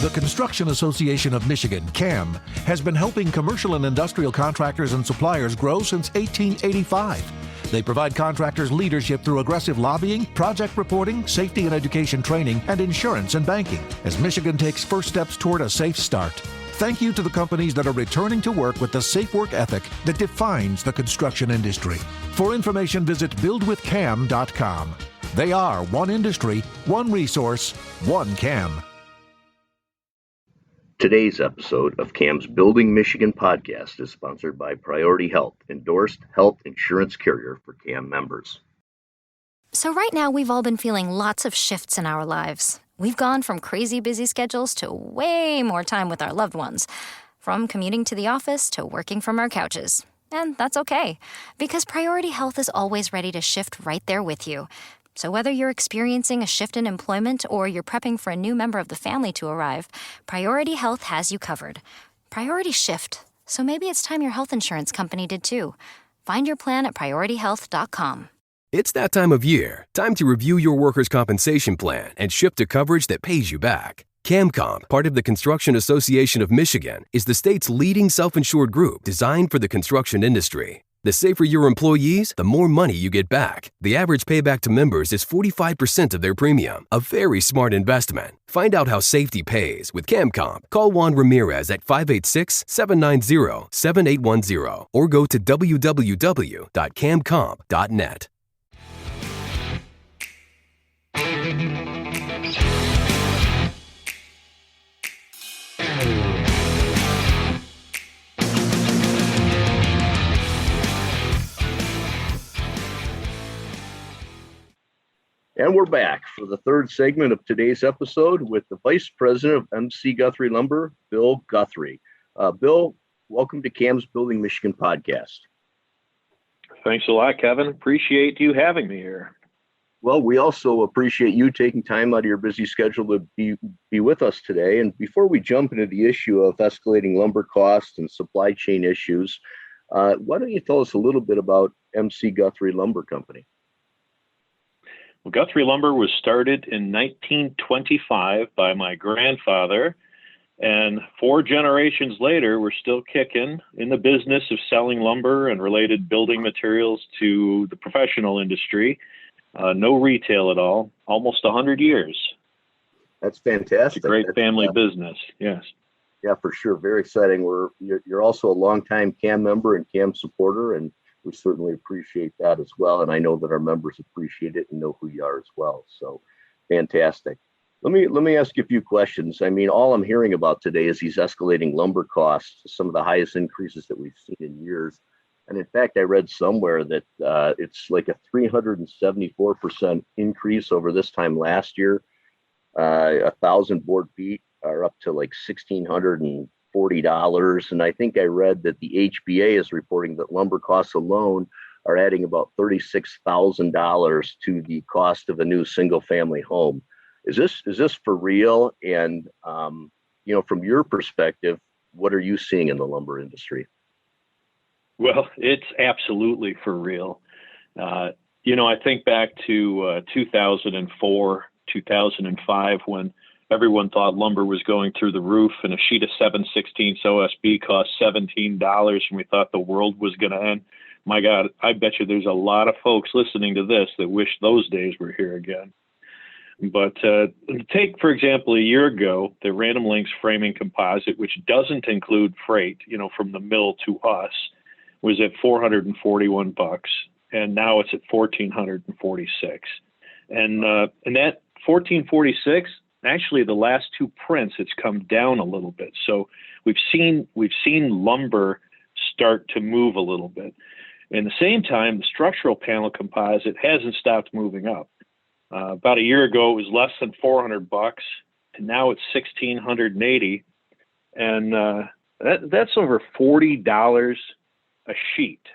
The Construction Association of Michigan, CAM, has been helping commercial and industrial contractors and suppliers grow since 1885. They provide contractors leadership through aggressive lobbying, project reporting, safety and education training, and insurance and banking as Michigan takes first steps toward a safe start. Thank you to the companies that are returning to work with the safe work ethic that defines the construction industry. For information, visit buildwithcam.com. They are one industry, one resource, one CAM. Today's episode of CAM's Building Michigan podcast is sponsored by Priority Health, endorsed health insurance carrier for CAM members. So right now, we've all been feeling lots of shifts in our lives. We've gone from crazy busy schedules to way more time with our loved ones, from commuting to the office to working from our couches. And that's okay, because Priority Health is always ready to shift right there with you. So whether you're experiencing a shift in employment or you're prepping for a new member of the family to arrive, Priority Health has you covered. Priorities shift, so maybe it's time your health insurance company did too. Find your plan at PriorityHealth.com. It's that time of year. Time to review your workers' compensation plan and shift to coverage that pays you back. CAMCOMP, part of the Construction Association of Michigan, is the state's leading self-insured group designed for the construction industry. The safer your employees, the more money you get back. The average payback to members is 45% of their premium, a very smart investment. Find out how safety pays with CAMCOMP. Call Juan Ramirez at 586-790-7810 or go to www.camcomp.net. And we're back for the third segment of today's episode with the Vice President of MC Gutherie Lumber, Bill Gutherie. Bill, welcome to CAM's Building Michigan podcast. Thanks a lot, Kevin. Appreciate you having me here. Well, we also appreciate you taking time out of your busy schedule to be with us today. And before we jump into the issue of escalating lumber costs and supply chain issues, why don't you tell us a little bit about MC Gutherie Lumber Company? Well, Gutherie Lumber was started in 1925 by my grandfather, and 4 generations later, we're still kicking in the business of selling lumber and related building materials to the professional industry. No retail at all, almost 100 years. That's fantastic. It's a great family business, yes. Yeah, for sure. Very exciting. You're also a longtime CAM member and CAM supporter, and we certainly appreciate that as well. And I know that our members appreciate it and know who you are as well. So fantastic. Let me ask you a few questions. I mean, all I'm hearing about today is these escalating lumber costs, some of the highest increases that we've seen in years. And in fact, I read somewhere that it's like a 374% increase over this time last year. 1,000 board feet are up to like $1,640. And I think I read that the HBA is reporting that lumber costs alone are adding about $36,000 to the cost of a new single family home. Is this for real? And, from your perspective, what are you seeing in the lumber industry? Well, it's absolutely for real. I think back to 2004, 2005, when everyone thought lumber was going through the roof and a sheet of 7/16 OSB cost $17 and we thought the world was going to end. My God, I bet you there's a lot of folks listening to this that wish those days were here again. But take, for example, a year ago, the Random Lengths framing composite, which doesn't include freight, from the mill to us, was at $441, and now it's at $1,446. And that $1,446, actually, the last 2 prints, it's come down a little bit. So we've seen lumber start to move a little bit. In the same time, the structural panel composite hasn't stopped moving up. About a year ago, it was less than $400, and now it's $1,680, and that's over $40 a sheet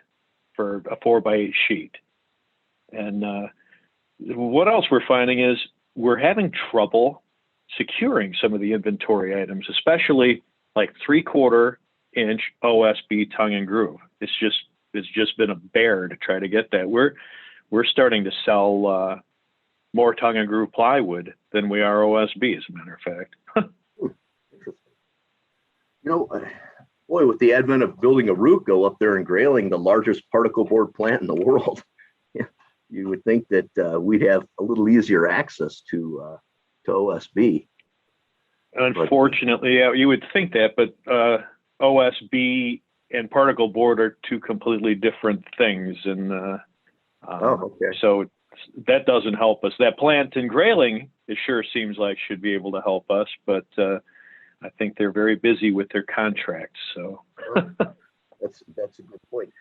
for a 4x8 sheet. And what else we're finding is we're having trouble securing some of the inventory items, especially like 3/4 inch OSB tongue and groove. It's just been a bear to try to get that. We're starting to sell more tongue and groove plywood than we are OSB, as a matter of fact. Boy, with the advent of building a Ruco up there in Grayling, the largest particle board plant in the world, you would think that we'd have a little easier access to OSB. Unfortunately, yeah, you would think that, but OSB and particle board are two completely different things, and okay. So that doesn't help us. That plant in Grayling, it sure seems like should be able to help us, but I think they're very busy with their contracts. So that's a good point.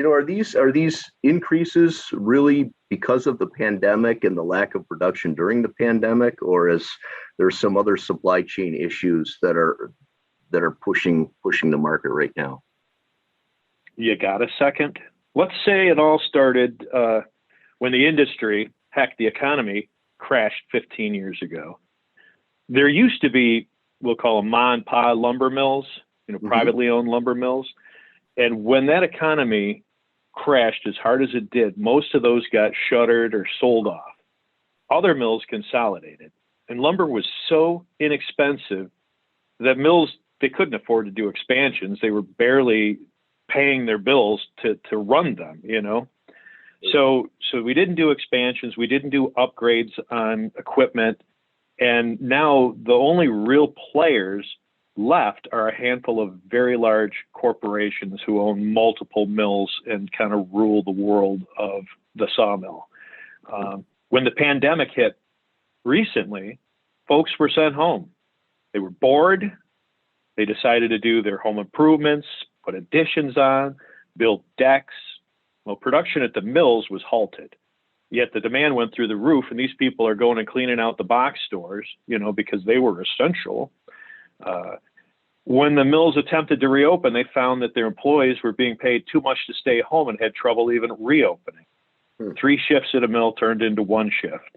Are these increases really because of the pandemic and the lack of production during the pandemic, or is there some other supply chain issues that are pushing the market right now? You got a second? Let's say it all started when the industry, heck, the economy crashed 15 years ago. There used to be, we'll call them ma and pa lumber mills, privately owned lumber mills. And when that economy crashed as hard as it did, most of those got shuttered or sold off. Other mills consolidated. And lumber was so inexpensive that mills, they couldn't afford to do expansions. They were barely paying their bills to run them, So we didn't do expansions. We didn't do upgrades on equipment. And now the only real players left are a handful of very large corporations who own multiple mills and kind of rule the world of the sawmill. When the pandemic hit recently, folks were sent home. They were bored. They decided to do their home improvements, put additions on, build decks. Well, production at the mills was halted. Yet the demand went through the roof, and these people are going and cleaning out the box stores, because they were essential. When the mills attempted to reopen, they found that their employees were being paid too much to stay home and had trouble even reopening. 3 shifts at a mill turned into 1 shift.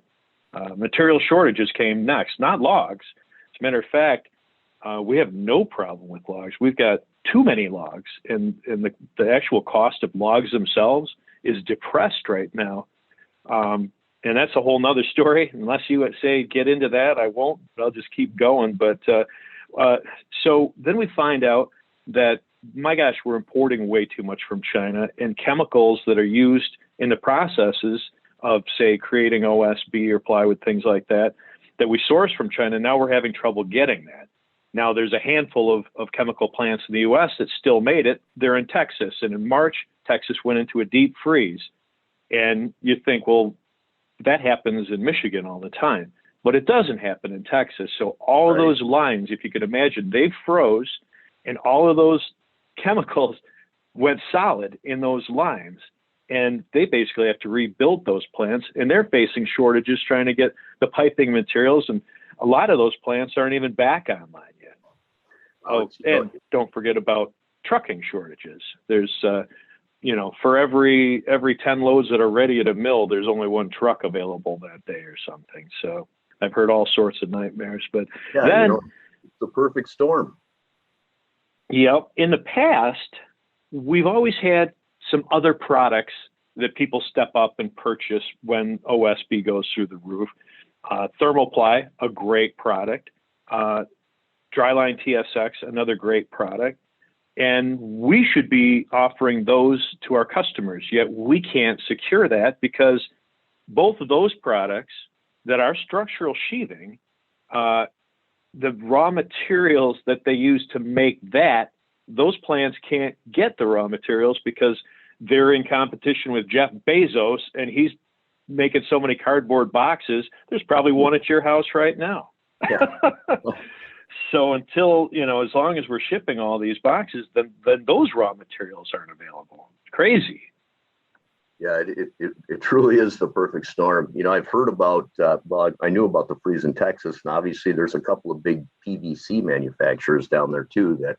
Material shortages came next, not logs. As a matter of fact, we have no problem with logs. We've got too many logs, and the actual cost of logs themselves is depressed right now. And that's a whole nother story. Unless you say get into that, I won't. I'll just keep going. But so then we find out that, my gosh, we're importing way too much from China, and chemicals that are used in the processes of, say, creating OSB or plywood, things like that we source from China. Now we're having trouble getting that. Now there's a handful of chemical plants in the U.S. that still made it. They're in Texas. And in March, Texas went into a deep freeze. And you think, well, that happens in Michigan all the time. But it doesn't happen in Texas. So all of those lines, if you could imagine, they froze, and all of those chemicals went solid in those lines. And they basically have to rebuild those plants, and they're facing shortages trying to get the piping materials. And a lot of those plants aren't even back online yet. And don't forget about trucking shortages. There's, for every 10 loads that are ready at a mill, there's only 1 truck available that day or something. So I've heard all sorts of nightmares. But then it's the perfect storm. Yep. In the past, we've always had some other products that people step up and purchase when OSB goes through the roof. Thermoply, a great product. Dryline TSX, another great product. And we should be offering those to our customers, yet we can't secure that because both of those products that are structural sheathing, the raw materials that they use to make that, those plants can't get the raw materials because they're in competition with Jeff Bezos, and he's making so many cardboard boxes. There's probably one at your house right now. Yeah. So until, as long as we're shipping all these boxes, then those raw materials aren't available. It's crazy. Yeah, it truly is the perfect storm. I've heard about, I knew about the freeze in Texas, and obviously there's a couple of big PVC manufacturers down there too that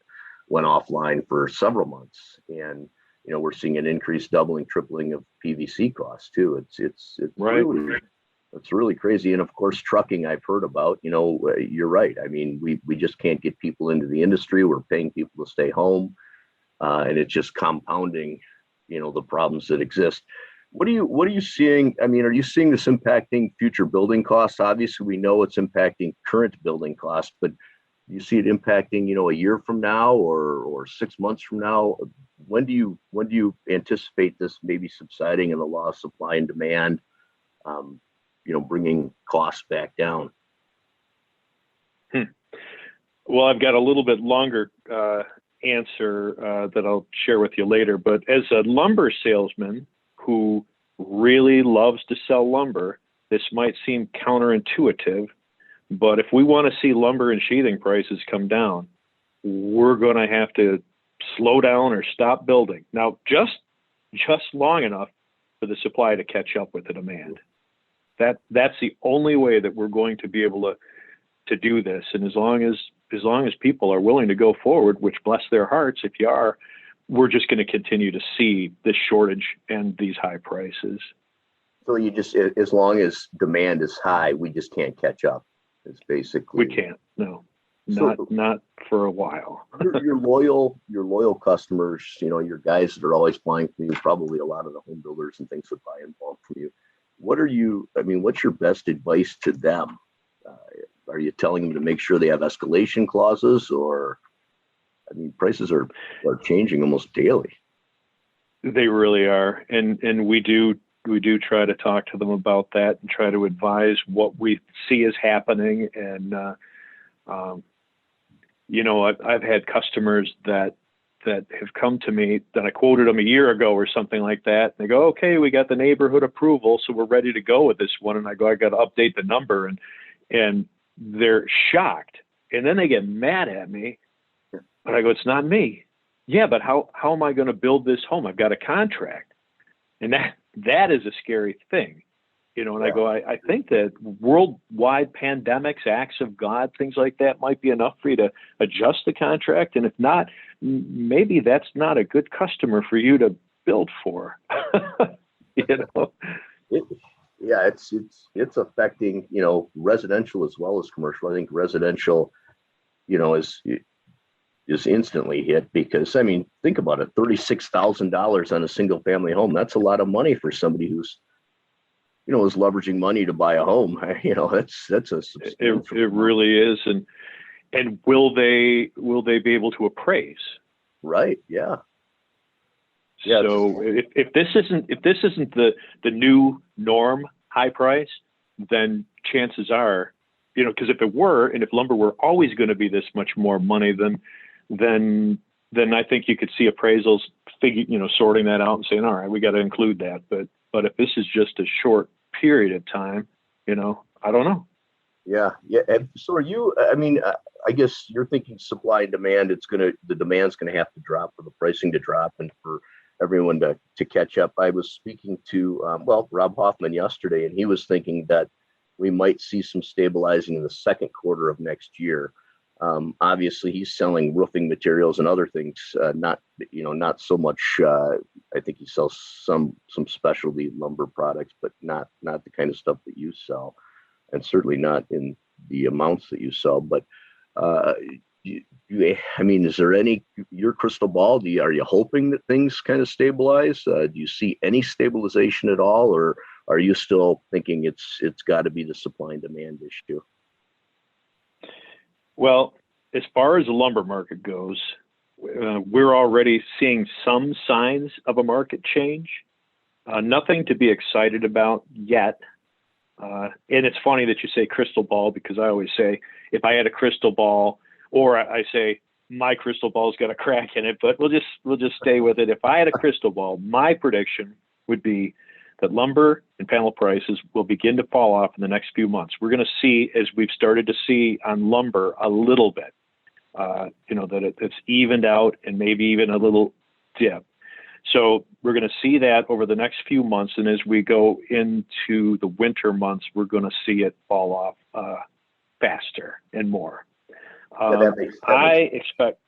went offline for several months. And, we're seeing an increased doubling, tripling of PVC costs too. It's right. It's really crazy. And of course, trucking I've heard about, you're right. I mean, we just can't get people into the industry. We're paying people to stay home. And it's just compounding, the problems that exist. What are you seeing? I mean, are you seeing this impacting future building costs? Obviously, we know it's impacting current building costs, but you see it impacting, a year from now or 6 months from now? When do you anticipate this maybe subsiding in the law of supply and demand, bringing costs back down? Well, I've got a little bit longer answer that I'll share with you later. But as a lumber salesman who really loves to sell lumber, this might seem counterintuitive, but if we want to see lumber and sheathing prices come down, we're going to have to slow down or stop building. Now, just long enough for the supply to catch up with the demand. That's the only way that we're going to be able to do this. And as long as people are willing to go forward, which bless their hearts, if you are, we're just going to continue to see this shortage and these high prices. So you just, as long as demand is high, we just can't catch up. It's basically, we can't. No, not for a while. your loyal customers, your guys that are always buying from you, probably a lot of the home builders and things that buy in bulk from you. What's your best advice to them? Are you telling them to make sure they have escalation clauses, or, prices are changing almost daily? They really are. And we do try to talk to them about that and try to advise what we see is happening. And, I've had customers that have come to me that I quoted them a year ago or something like that. And they go, okay, we got the neighborhood approval, so we're ready to go with this one. And I go, I got to update the number. And they're shocked. And then they get mad at me. But I go, it's not me. Yeah, but how am I going to build this home? I've got a contract. And that is a scary thing. And I go, I think that worldwide pandemics, acts of God, things like that might be enough for you to adjust the contract. And if not, maybe that's not a good customer for you to build for. It's affecting, residential as well as commercial. I think residential, is instantly hit because, think about it, $36,000 on a single family home. That's a lot of money for somebody who's, is leveraging money to buy a home. That's a substantial. It really is. And will they be able to appraise? Right. Yeah. So if this isn't the new norm, high price, then chances are, because if it were, and if lumber were always going to be this much more money, then I think you could see appraisals sorting that out and saying, all right, we got to include that. But if this is just a short period of time, I don't know. Yeah. And so are you? I guess you're thinking supply and demand. The demand's going to have to drop for the pricing to drop and for everyone to catch up. I was speaking to Robb Hoffman yesterday, and he was thinking that we might see some stabilizing in the second quarter of next year. Obviously, he's selling roofing materials and other things, not so much. I think he sells some specialty lumber products, but not the kind of stuff that you sell, and certainly not in the amounts that you sell. But is there any, your crystal ball? Are you hoping that things kind of stabilize? Do you see any stabilization at all, or are you still thinking it's got to be the supply and demand issue? Well, as far as the lumber market goes, we're already seeing some signs of a market change. Nothing to be excited about yet. And it's funny that you say crystal ball, because I always say if I had a crystal ball, or I say my crystal ball's got a crack in it, but we'll just stay with it. If I had a crystal ball, my prediction would be that lumber and panel prices will begin to fall off in the next few months. We're going to see, as we've started to see on lumber, a little bit, that it's evened out and maybe even a little dip. So we're going to see that over the next few months. And as we go into the winter months, we're going to see it fall off faster and more. I expect,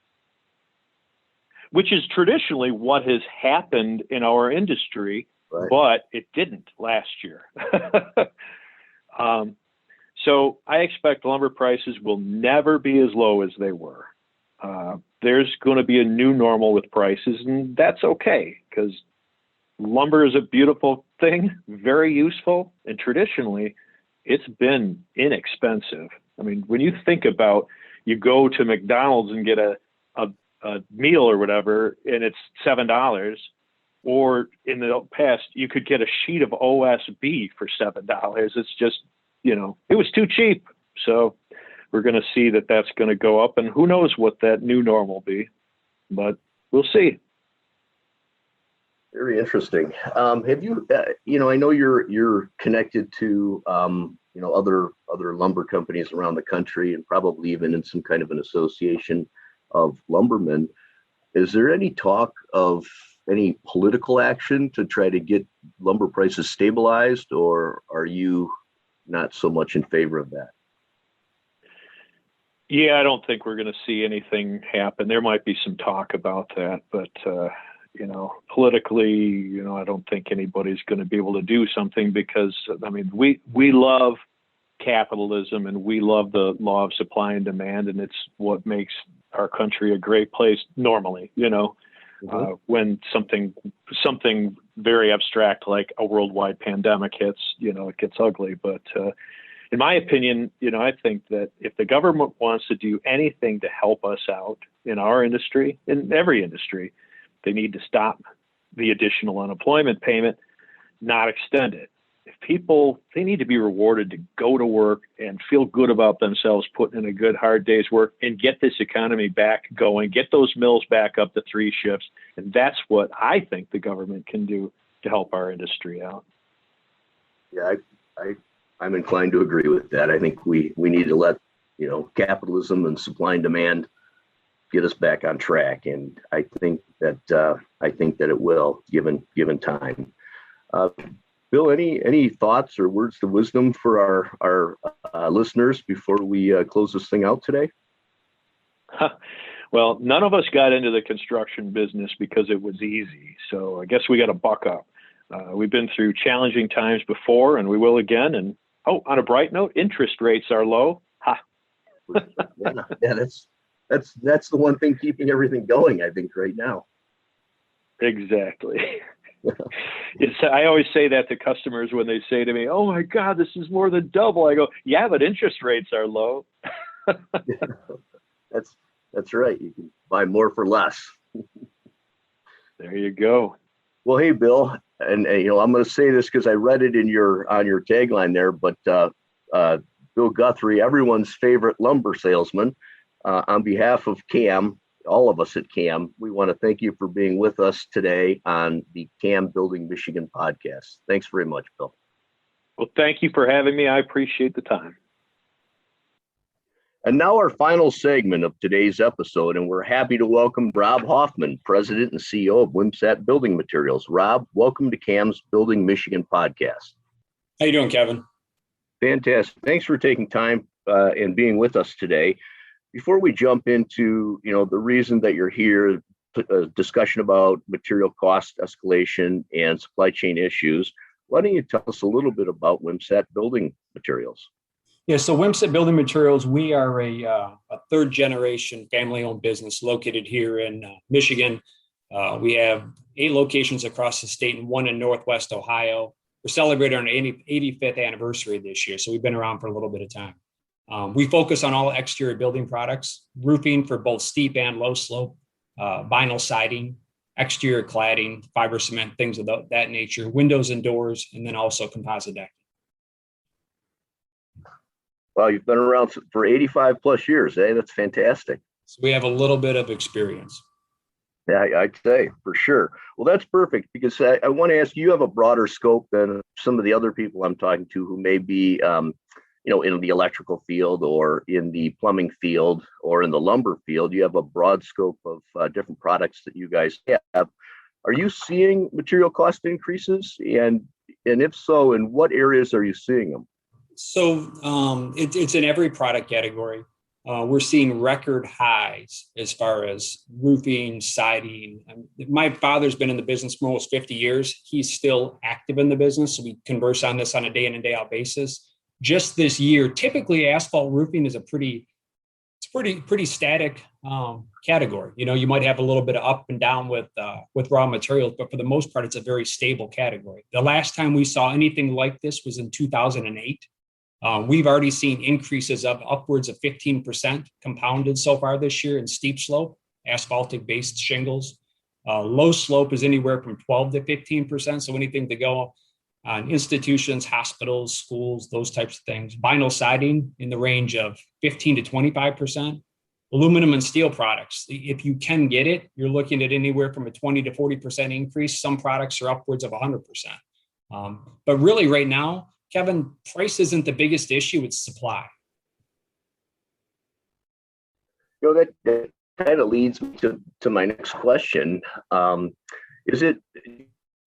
which is traditionally what has happened in our industry, right, but it didn't last year. So I expect lumber prices will never be as low as they were. There's going to be a new normal with prices, and that's okay, because lumber is a beautiful thing, very useful, and traditionally it's been inexpensive. I mean, when you think about you go to McDonald's and get a meal or whatever, and it's $7. Or in the past, you could get a sheet of OSB for $7. It's just, it was too cheap. So we're going to see that that's going to go up, and who knows what that new normal will be, but we'll see. Very interesting. Have you, I know you're connected to, other lumber companies around the country, and probably even in some kind of an association of lumbermen. Is there any talk of any political action to try to get lumber prices stabilized, or are you not so much in favor of that? Yeah, I don't think we're going to see anything happen. There might be some talk about that, but politically, I don't think anybody's going to be able to do something, because we love capitalism and we love the law of supply and demand, and it's what makes our country a great place normally. When something very abstract like a worldwide pandemic hits, it gets ugly. But in my opinion, I think that if the government wants to do anything to help us out in our industry, in every industry, they need to stop the additional unemployment payment, not extend it. If people, they need to be rewarded to go to work and feel good about themselves, putting in a good, hard day's work, and get this economy back going, get those mills back up to 3 shifts. And that's what I think the government can do to help our industry out. Yeah, I'm inclined to agree with that. I think we need to let, capitalism and supply and demand get us back on track. And I think that it will, given time. Bill, any thoughts or words of wisdom for our listeners before we close this thing out today? Well, none of us got into the construction business because it was easy. So I guess we got to buck up. We've been through challenging times before, and we will again. And on a bright note, interest rates are low. Ha! Yeah, that's the one thing keeping everything going, I think, right now. Exactly. I always say that to customers when they say to me, "Oh my God, this is more than double." I go, "Yeah, but interest rates are low." That's right. You can buy more for less. There you go. Well, hey, Bill, and I'm going to say this because I read it on your tagline there, but Bill Gutherie, everyone's favorite lumber salesman, on behalf of CAM. All of us at CAM, we want to thank you for being with us today on the CAM Building Michigan podcast. Thanks very much, Bill. Well, thank you for having me. I appreciate the time. And now our final segment of today's episode, and we're happy to welcome Robb Hoffman, President and CEO of Wimsatt Building Materials. Robb, welcome to CAM's Building Michigan podcast. How you doing, Kevin? Fantastic. Thanks for taking time and being with us today. Before we jump into, the reason that you're here, a discussion about material cost escalation and supply chain issues, why don't you tell us a little bit about Wimsatt Building Materials? Yeah, so Wimsatt Building Materials, we are a third-generation family-owned business located here in Michigan. We have 8 locations across the state and 1 in Northwest Ohio. We're celebrating our 85th anniversary this year, so we've been around for a little bit of time. We focus on all exterior building products, roofing for both steep and low slope, vinyl siding, exterior cladding, fiber cement, things of that nature, windows and doors, and then also composite decking. Well, you've been around for 85 plus years, eh? That's fantastic. So we have a little bit of experience. Yeah, I'd say for sure. Well, that's perfect, because I want to ask you, have a broader scope than some of the other people I'm talking to who may be, in the electrical field or in the plumbing field or in the lumber field. You have a broad scope of different products that you guys have. Are you seeing material cost increases? And if so, in what areas are you seeing them? So it's in every product category. We're seeing record highs as far as roofing, siding. My father's been in the business for almost 50 years. He's still active in the business, so we converse on this on a day in and day out basis. Just this year, typically asphalt roofing is a pretty static category. You might have a little bit of up and down with raw materials, but for the most part, it's a very stable category. The last time we saw anything like this was in 2008. We've already seen increases of upwards of 15% compounded so far this year in steep slope, asphaltic-based shingles. Low slope is anywhere from 12 to 15%, so anything to go on institutions, hospitals, schools, those types of things. Vinyl siding in the range of 15 to 25%. Aluminum and steel products, if you can get it, you're looking at anywhere from a 20 to 40% increase. Some products are upwards of 100%. But really right now, Kevin, price isn't the biggest issue, it's supply. That kind of leads me to my next question. Do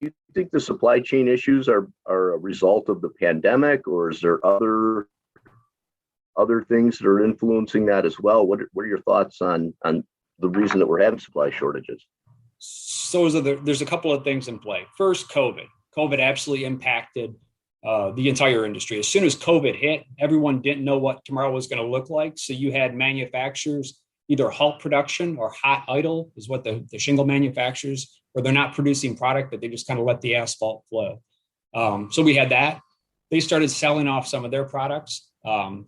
you think the supply chain issues are a result of the pandemic, or is there other things that are influencing that as well? What are your thoughts on the reason that we're having supply shortages? So there's a couple of things in play. First, COVID. COVID absolutely impacted the entire industry. As soon as COVID hit, everyone didn't know what tomorrow was going to look like. So you had manufacturers either halt production or hot idle is what the shingle manufacturers, where they're not producing product, but they just kind of let the asphalt flow. So we had that. They started selling off some of their products.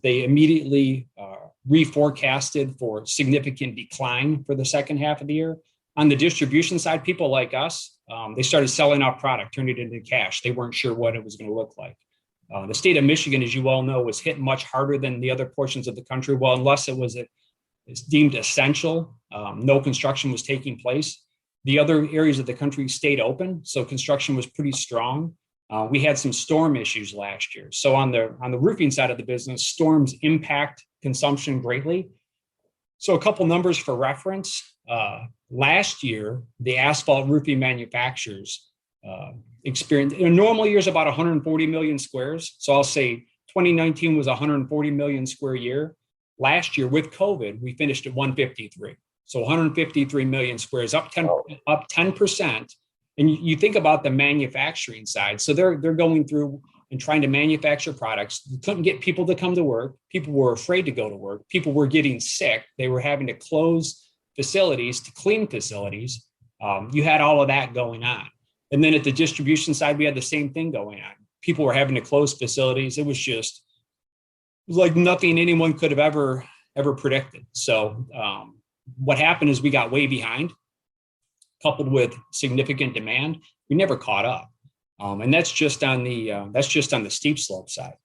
They immediately reforecasted for significant decline for the second half of the year. On the distribution side, people like us, they started selling off product, turning it into cash. They weren't sure what it was going to look like. The state of Michigan, as you all know, was hit much harder than the other portions of the country. Well, unless it's deemed essential, no construction was taking place. The other areas of the country stayed open, so construction was pretty strong. We had some storm issues last year. So on the roofing side of the business, storms impact consumption greatly. So a couple numbers for reference. Last year, the asphalt roofing manufacturers experienced, in a normal year is about 140 million squares. So I'll say 2019 was 140 million square year. Last year with COVID, we finished at 153. So 153 million squares, up 10%. And you think about the manufacturing side. So they're going through and trying to manufacture products. You couldn't get people to come to work. People were afraid to go to work. People were getting sick. They were having to close facilities to clean facilities. You had all of that going on. And then at the distribution side, we had the same thing going on. People were having to close facilities. It was like nothing anyone could have ever predicted. So what happened is we got way behind, coupled with significant demand. We never caught up. And that's just on the steep slope side.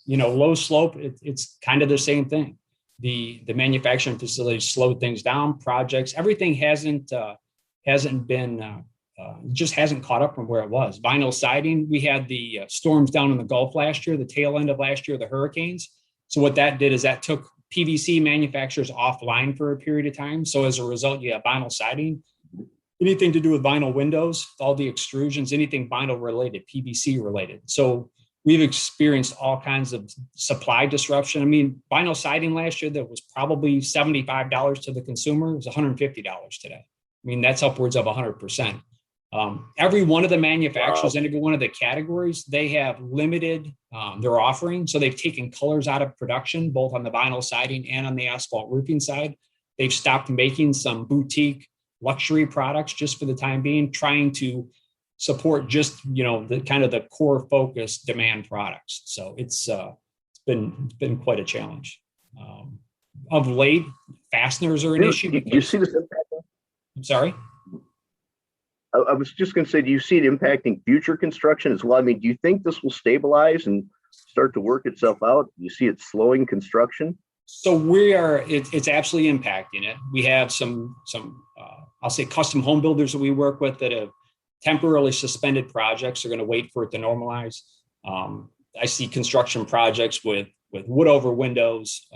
Low slope, it's kind of the same thing. The manufacturing facilities slowed things down, projects, everything hasn't caught up from where it was. Vinyl siding, we had the storms down in the Gulf last year, the tail end of last year, the hurricanes. So what that did is that took PVC manufacturers offline for a period of time. So as a result, you have vinyl siding. Anything to do with vinyl windows, all the extrusions, anything vinyl related, PVC related. So we've experienced all kinds of supply disruption. I mean, vinyl siding last year that was probably $75 to the consumer was $150 today. I mean, that's upwards of 100%. Every one of the manufacturers and every one of the categories, they have limited their offering. So they've taken colors out of production, both on the vinyl siding and on the asphalt roofing side. They've stopped making some boutique luxury products just for the time being, trying to support just, the kind of the core focus demand products. So it's been quite a challenge. Of late, fasteners are an issue. Do you see this impacting? I'm sorry? I was just going to say, do you see it impacting future construction as well? I mean, do you think this will stabilize and start to work itself out? Do you see it slowing construction? So it's absolutely impacting it. We have some I'll say custom home builders that we work with that have temporarily suspended projects. Are going to wait for it to normalize. I see construction projects with wood over windows.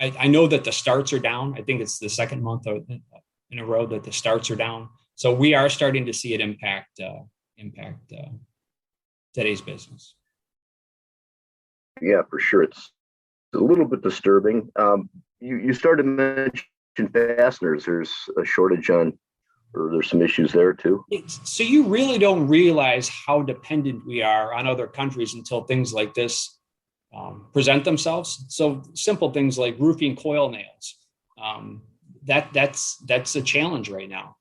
I know that the starts are down. I think it's the second month in a row that the starts are down. So we are starting to see it impact today's business. Yeah, for sure. It's a little bit disturbing. You started to mention fasteners. There's a shortage or there's some issues there too. So you really don't realize how dependent we are on other countries until things like this present themselves. So simple things like roofing coil nails. That's a challenge right now.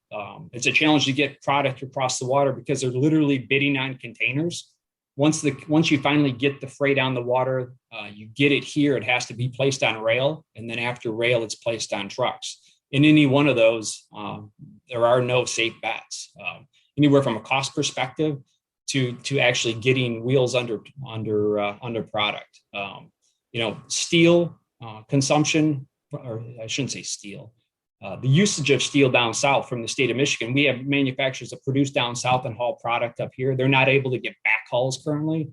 It's a challenge to get product across the water because they're literally bidding on containers. Once you finally get the freight on the water, you get it here, it has to be placed on rail. And then after rail, it's placed on trucks. In any one of those, there are no safe bets. Anywhere from a cost perspective to actually getting wheels under product. Steel consumption, or I shouldn't say steel, the usage of steel down south from the state of Michigan. We have manufacturers that produce down south and haul product up here. They're not able to get backhauls currently.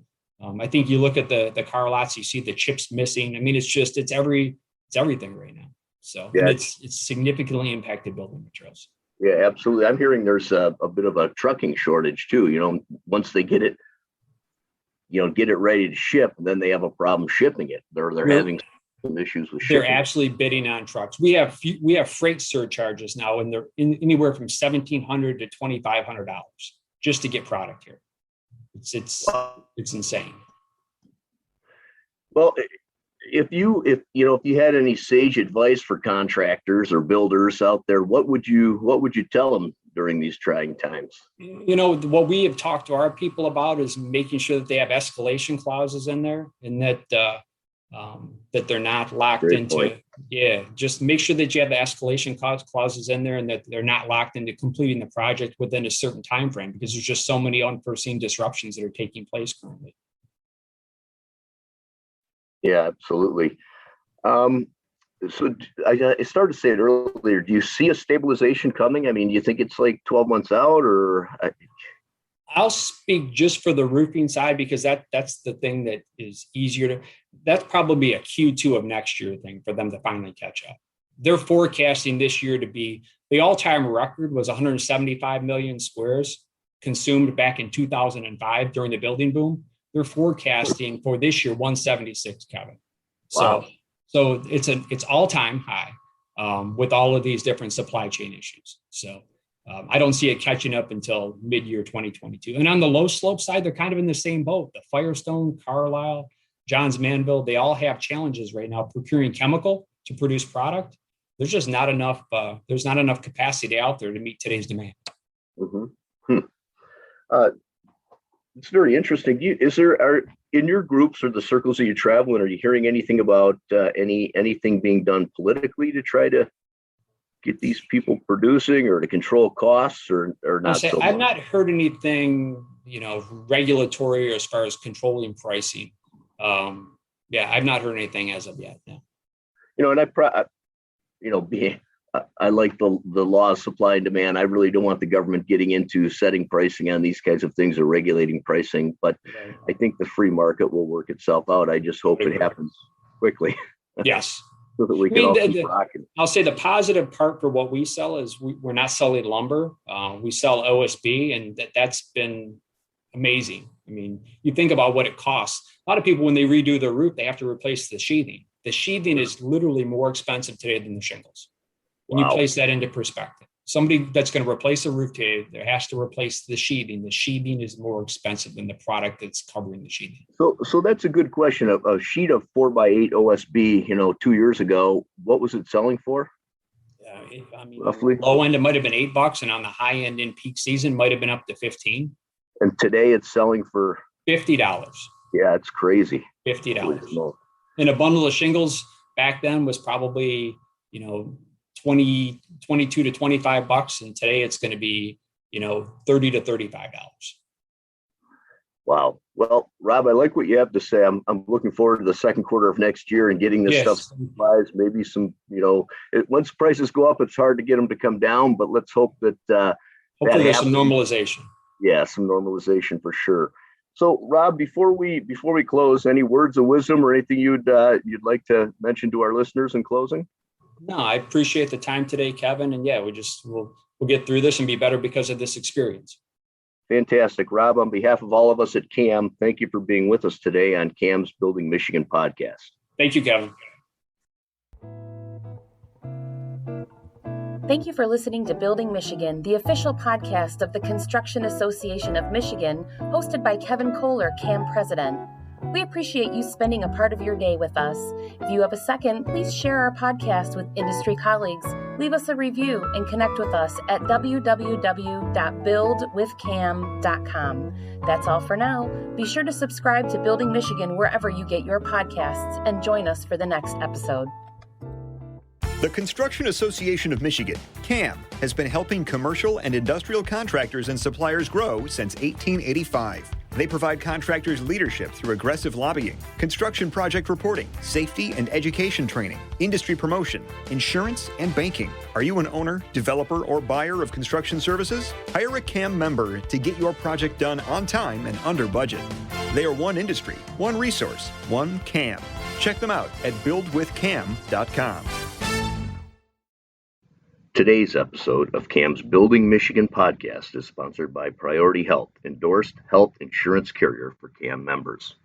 I think you look at the car lots, you see the chips missing. I mean, it's everything right now. So yeah, it's significantly impacted building materials. Yeah, absolutely. I'm hearing there's a bit of a trucking shortage too. Once they get it, get it ready to ship, and then they have a problem shipping it. They're having some issues with shipping. They're absolutely bidding on trucks. We have freight surcharges now, and they're anywhere from $1,700 to $2,500 just to get product here. It's insane. Well, if you had any sage advice for contractors or builders out there, what would you tell them during these trying times? What we have talked to our people about is making sure that they have escalation clauses in there, and that they're not locked Great into point. Yeah, just make sure that you have the escalation clauses in there, and that they're not locked into completing the project within a certain time frame, because there's just so many unforeseen disruptions that are taking place currently. Yeah, absolutely. So I started to say it earlier. Do you see a stabilization coming? I mean, do you think it's like 12 months out, or? I'll speak just for the roofing side, because that's the thing that is easier that's probably a Q2 of next year thing for them to finally catch up. They're forecasting this year to be, the all-time record was 175 million squares consumed back in 2005 during the building boom. They're forecasting for this year 176, Kevin. Wow. So it's all-time high with all of these different supply chain issues. So I don't see it catching up until mid-year 2022. And on the low slope side, they're kind of in the same boat. The Firestone, Carlisle, Johns Manville, they all have challenges right now procuring chemical to produce product. There's just not enough. There's not enough capacity out there to meet today's demand. Mm-hmm. It's very interesting. In your groups or the circles that you travel in, are you hearing anything about anything being done politically to try to get these people producing, or to control costs, or not? So much? I've not heard anything, regulatory, or as far as controlling pricing. I've not heard anything as of yet. No. And I like the law of supply and demand. I really don't want the government getting into setting pricing on these kinds of things or regulating pricing, but I think the free market will work itself out. I just hope it happens quickly. Yes. So that we can all keep rocking. I'll say the positive part for what we sell is we're not selling lumber. We sell OSB, and that's been amazing. I mean, you think about what it costs. A lot of people, when they redo their roof, they have to replace the sheathing. The sheathing is literally more expensive today than the shingles. When you place that into perspective, somebody that's going to replace a roof today, there has to replace the sheathing. The sheathing is more expensive than the product that's covering the sheathing. So that's a good question. A sheet of 4x8 OSB, 2 years ago, what was it selling for? Roughly. Low end, it might have been $8, and on the high end in peak season, might have been up to $15. And today it's selling for $50. Yeah, it's crazy. $50. And a bundle of shingles back then was probably, $22 to $25, and today it's going to be, $30 to $35. Wow. Well, Rob, I like what you have to say. I'm looking forward to the second quarter of next year and getting this stuff supplies. Maybe some, once prices go up, it's hard to get them to come down, but let's hope that hopefully there's some normalization. Yeah, some normalization for sure. So, Rob, before we close, any words of wisdom or anything you'd like to mention to our listeners in closing? No, I appreciate the time today, Kevin. And we'll get through this and be better because of this experience. Fantastic. Rob, on behalf of all of us at CAM, thank you for being with us today on CAM's Building Michigan podcast. Thank you, Kevin. Thank you for listening to Building Michigan, the official podcast of the Construction Association of Michigan, hosted by Kevin Kohler, CAM president. We appreciate you spending a part of your day with us. If you have a second, please share our podcast with industry colleagues, leave us a review, and connect with us at www.buildwithcam.com. That's all for now. Be sure to subscribe to Building Michigan wherever you get your podcasts and join us for the next episode. The Construction Association of Michigan, CAM, has been helping commercial and industrial contractors and suppliers grow since 1885. They provide contractors leadership through aggressive lobbying, construction project reporting, safety and education training, industry promotion, insurance, and banking. Are you an owner, developer, or buyer of construction services? Hire a CAM member to get your project done on time and under budget. They are one industry, one resource, one CAM. Check them out at buildwithcam.com. Today's episode of CAM's Building Michigan podcast is sponsored by Priority Health, endorsed health insurance carrier for CAM members.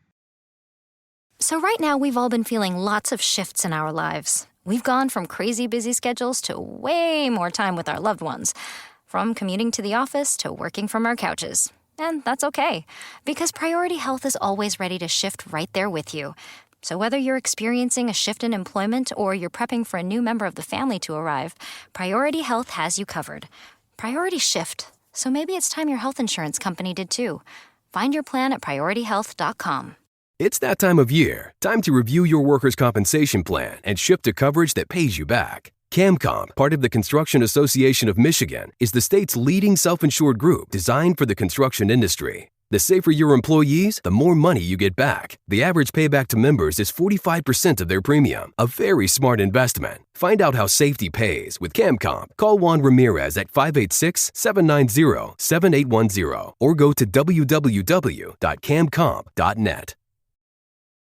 So right now, we've all been feeling lots of shifts in our lives. We've gone from crazy busy schedules to way more time with our loved ones, from commuting to the office to working from our couches. And that's okay, because Priority Health is always ready to shift right there with you. So whether you're experiencing a shift in employment or you're prepping for a new member of the family to arrive, Priority Health has you covered. Priorities shift, so maybe it's time your health insurance company did too. Find your plan at PriorityHealth.com. It's that time of year. Time to review your workers' compensation plan and shift to coverage that pays you back. CAMCOM, part of the Construction Association of Michigan, is the state's leading self-insured group designed for the construction industry. The safer your employees, the more money you get back. The average payback to members is 45% of their premium. A very smart investment. Find out how safety pays with CAMCOM. Call Juan Ramirez at 586-790-7810 or go to www.camcomp.net.